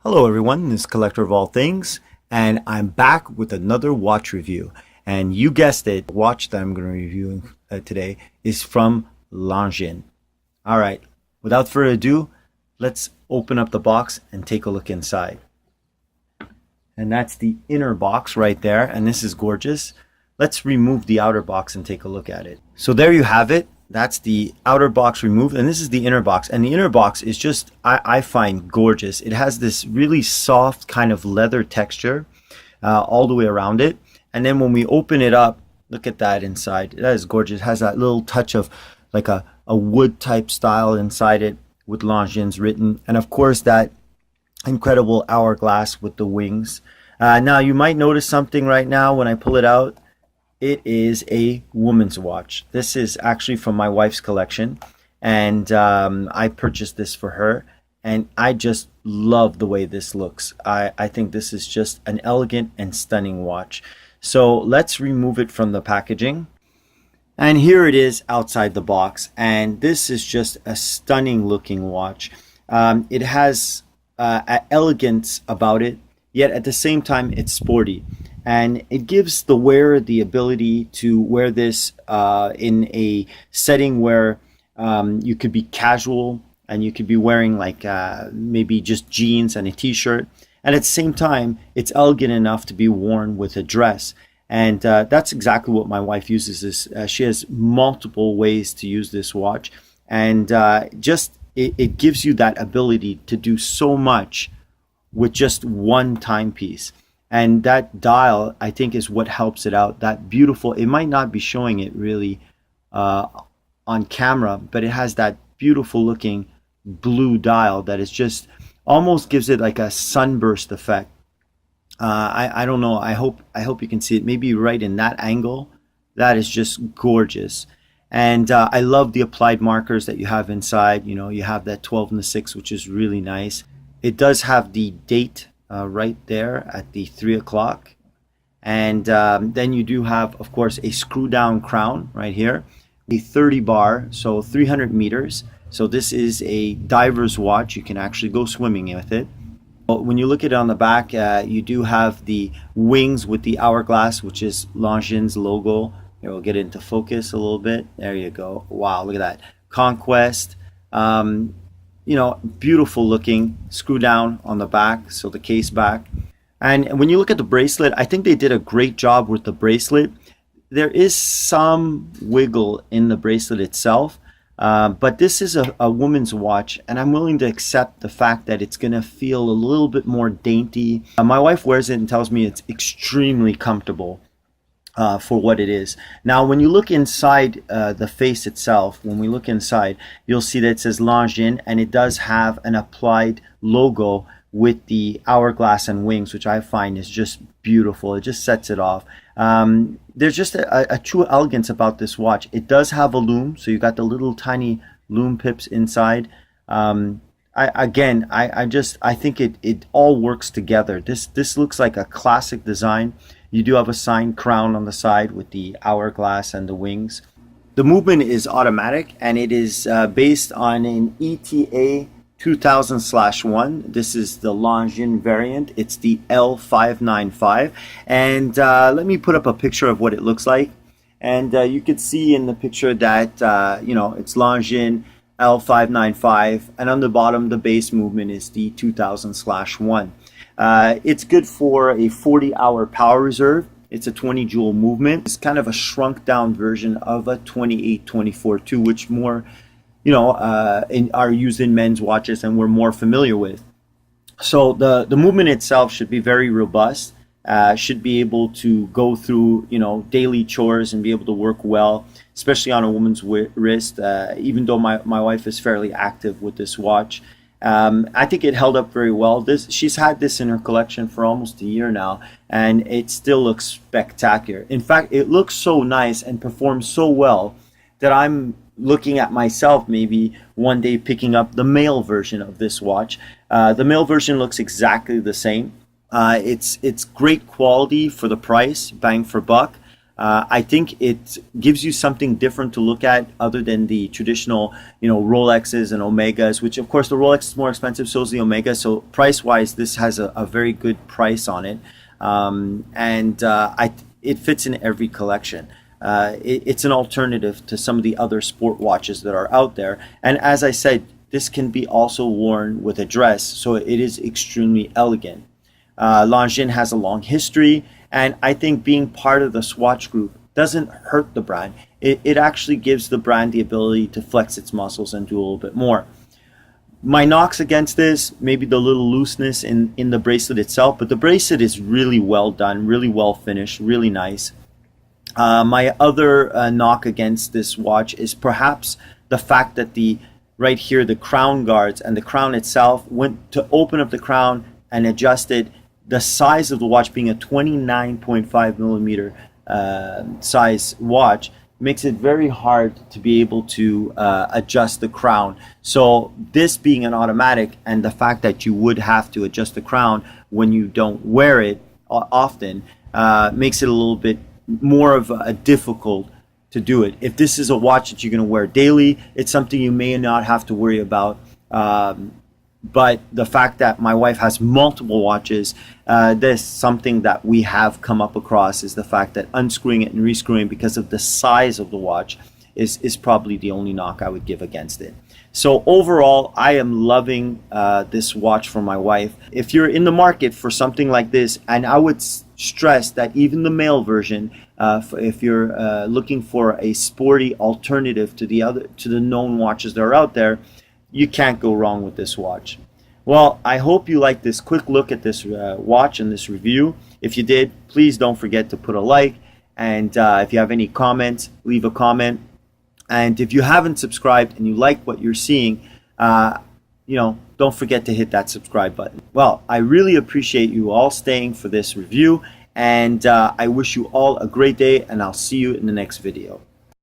Hello everyone, this is Collector of All Things, and I'm back with another watch review. And you guessed it, the watch that I'm going to review today is from Longines. Alright, without further ado, let's open up the box and take a look inside. And that's the inner box right there, and this is gorgeous. Let's remove the outer box and take a look at it. So there you have it. That's the outer box removed, and this is the inner box. And the inner box is just, I find, gorgeous. It has this really soft kind of leather texture all the way around it. And then when we open it up, look at that inside. That is gorgeous. It has that little touch of like a wood type style inside it with Longines written. And of course that incredible hourglass with the wings. Now you might notice something right now when I pull it out. It is a woman's watch. This is actually from my wife's collection, and I purchased this for her, and I just love the way this looks. I think this is just an elegant and stunning watch. So let's remove it from the packaging. And here it is outside the box, and this is just a stunning looking watch. It has elegance about it, yet at the same time it's sporty. And it gives the wearer the ability to wear this in a setting where you could be casual and you could be wearing like maybe just jeans and a t-shirt. And at the same time, it's elegant enough to be worn with a dress. And that's exactly what my wife uses this. She has multiple ways to use this watch. And it gives you that ability to do so much with just one timepiece. And that dial, I think, is what helps it out. That beautiful, it might not be showing it really on camera, but it has that beautiful looking blue dial that is just almost gives it like a sunburst effect. I don't know. I hope you can see it. Maybe right in that angle. That is just gorgeous. And I love the applied markers that you have inside. You know, you have that 12 and the 6, which is really nice. It does have the date right there at the 3 o'clock, and then you do have, of course, a screw down crown right here, a 30 bar, so 300 meters. So this is a diver's watch. You can actually go swimming with it. But when you look at it on the back, you do have the wings with the hourglass, which is Longines logo. Here, we'll get into focus a little bit. There you go. Wow, look at that. Conquest. You know, beautiful looking screw down on the back, so the case back. And when you look at the bracelet, I think they did a great job with the bracelet. There is some wiggle in the bracelet itself, but this is a woman's watch, and I'm willing to accept the fact that it's going to feel a little bit more dainty. My wife wears it and tells me it's extremely comfortable. For what it is. Now, when you look inside the face itself, when we look inside, you'll see that it says Longines, and it does have an applied logo with the hourglass and wings, which I find is just beautiful. It just sets it off. There's just a true elegance about this watch. It does have a lume, so you got the little tiny lume pips inside. I think it all works together. This looks like a classic design. You do have a signed crown on the side with the hourglass and the wings. The movement is automatic, and it is based on an ETA 2000/1. This is the Longines variant. It's the L595. And let me put up a picture of what it looks like. And you could see in the picture that, it's Longines L595. And on the bottom, the base movement is the 2000/1. It's good for a 40-hour power reserve. It's a 20 joule movement. It's kind of a shrunk down version of a 28-24-2, which more, are used in men's watches and we're more familiar with. So the movement itself should be very robust. Should be able to go through, daily chores and be able to work well, especially on a woman's wrist. Even though my wife is fairly active with this watch. I think it held up very well. She's had this in her collection for almost a year now, and it still looks spectacular. In fact, it looks so nice and performs so well that I'm looking at myself maybe one day picking up the male version of this watch. The male version looks exactly the same. It's great quality for the price, bang for buck. I think it gives you something different to look at other than the traditional, Rolexes and Omegas, which of course the Rolex is more expensive, so is the Omega. So price-wise, this has a very good price on it. It fits in every collection. It's an alternative to some of the other sport watches that are out there. And as I said, this can be also worn with a dress, so it is extremely elegant. Longines has a long history, and I think being part of the Swatch group doesn't hurt the brand. It actually gives the brand the ability to flex its muscles and do a little bit more. My knocks against this, maybe the little looseness in the bracelet itself, but the bracelet is really well done, really well finished, really nice. My other knock against this watch is perhaps the fact that right here, the crown guards and the crown itself, went to open up the crown and adjusted the size of the watch, being a 29.5 millimeter size watch, makes it very hard to be able to adjust the crown. So this being an automatic, and the fact that you would have to adjust the crown when you don't wear it often, makes it a little bit more of a difficult to do it. If this is a watch that you're going to wear daily, it's something you may not have to worry about. But the fact that my wife has multiple watches, this something that we have come up across, is the fact that unscrewing it and rescrewing because of the size of the watch is probably the only knock I would give against it. So overall, I am loving this watch for my wife. If you're in the market for something like this, and I would stress that even the male version, if you're looking for a sporty alternative to the known watches that are out there, you can't go wrong with this watch. Well, I hope you liked this quick look at this watch and this review. If you did, please don't forget to put a like. And if you have any comments, leave a comment. And if you haven't subscribed and you like what you're seeing, don't forget to hit that subscribe button. Well, I really appreciate you all staying for this review. And I wish you all a great day, and I'll see you in the next video.